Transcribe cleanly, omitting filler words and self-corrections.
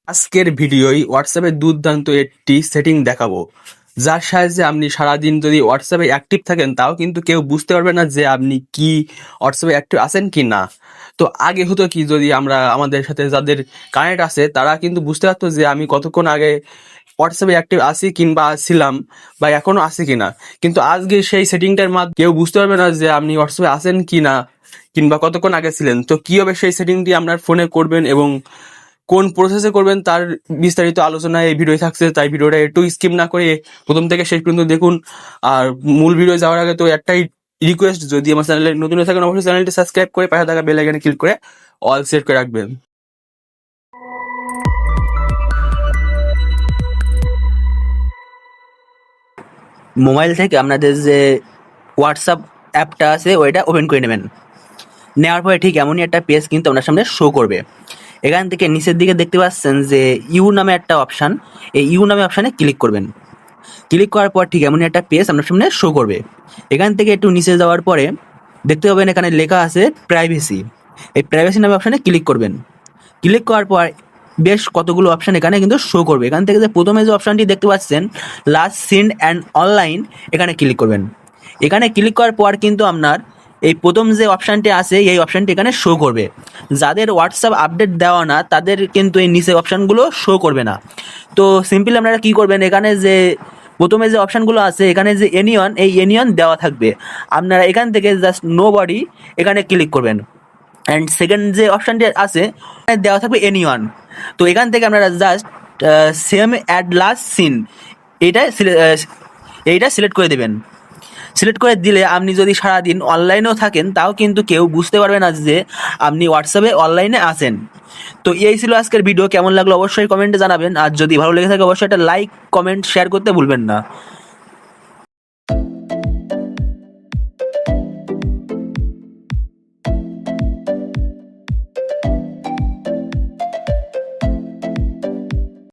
আজকের ভিডিওয় হোয়াটসঅ্যাপে দুর্দান্ত একটি সেটিং দেখাবো, যার সাহায্যে আপনি সারাদিন যদি হোয়াটসঅ্যাপে অ্যাক্টিভ থাকেন তাও কিন্তু কেউ বুঝতে পারবে না যে আপনি কি হোয়াটসঅ্যাপে অ্যাক্টিভ আছেন কি না। তো আগে হতো কি, যদি আমরা আমাদের সাথে যাদের কানেক্ট আছে তারা কিন্তু বুঝতে পারতো যে আমি কতক্ষণ আগে হোয়াটসঅ্যাপে অ্যাক্টিভ আছি কিংবা ছিলাম বা এখনো আছি কিনা। কিন্তু আজকে সেই সেটিংটার মাধ্যমে কেউ বুঝতে পারবে না যে আপনি হোয়াটসঅ্যাপে আছেন কি না কিংবা কতক্ষণ আগে ছিলেন। তো কীভাবে সেই সেটিংটি আপনার ফোনে করবেন এবং কোন প্রসেসে করবেন তার বিস্তারিত আলোচনা এই ভিডিও থাকছে, তাই ভিডিওটা একটু স্কিপ না করে প্রথম থেকে শেষ পর্যন্ত দেখুন। আর মূল ভিডিও যাওয়ার আগে তো একটাই রিকোয়েস্ট, যদি আমার চ্যানেলে নতুন হয়ে থাকেন অবশ্যই চ্যানেলটি সাবস্ক্রাইব করে পাশে থাকা বেল আইকনে ক্লিক করে অল সেট করে রাখবেন। মোবাইল থেকে আপনাদের যে হোয়াটসঅ্যাপ অ্যাপটা আছে ওইটা ওপেন করে নেবেন। নেওয়ার পরে ঠিক এমনই একটা পেজ কিন্তু আপনার সামনে শো করবে। এখান থেকে নিচের দিকে দেখতে পাচ্ছেন যে ইউ নামে একটা অপশান, এই ইউ নামে অপশানে ক্লিক করবেন। ক্লিক করার পর ঠিক এমনই একটা পেজ আপনার সামনে শো করবে। এখান থেকে একটু নিচে যাওয়ার পরে দেখতে পাবেন এখানে লেখা আছে প্রাইভেসি। এই প্রাইভেসি নামে অপশানে ক্লিক করবেন। ক্লিক করার পর বেশ কতগুলো অপশান এখানে কিন্তু শো করবে। এখান থেকে যে প্রথমে যে অপশানটি দেখতে পাচ্ছেন লাস্ট সিন অ্যান্ড অনলাইন, এখানে ক্লিক করবেন। এখানে ক্লিক করার পর কিন্তু আপনার এই প্রথম যে অপশানটি আছে এই অপশানটি এখানে শো করবে। যাদের হোয়াটসঅ্যাপ আপডেট দেওয়া না তাদের কিন্তু এই নিচে অপশানগুলো শো করবে না। তো সিম্পলি আপনারা কী করবেন, এখানে যে প্রথমে যে অপশানগুলো আছে এখানে যে এনিওয়ান, এই এনিওয়ান দেওয়া থাকবে। আপনারা এখান থেকে জাস্ট নো বডি এখানে ক্লিক করবেন। অ্যান্ড সেকেন্ড যে অপশানটি আছে দেওয়া থাকবে এনিওয়ান। তো এখান থেকে আপনারা just same add last scene এইটা সিলেক্ট করে দেবেন। সিলেক্ট করে দিলে আপনি যদি সারাদিন অনলাইনেও থাকেন তাও কিন্তু কেউ বুঝতে পারবে না যে আপনি হোয়াটসঅ্যাপে অনলাইনে আছেন। তো এই ছিল আজকের ভিডিও। কেমন লাগলো অবশ্যই কমেন্টে জানাবেন, আর যদি ভালো লেগে থাকে অবশ্যই একটা লাইক কমেন্ট শেয়ার করতে ভুলবেন না।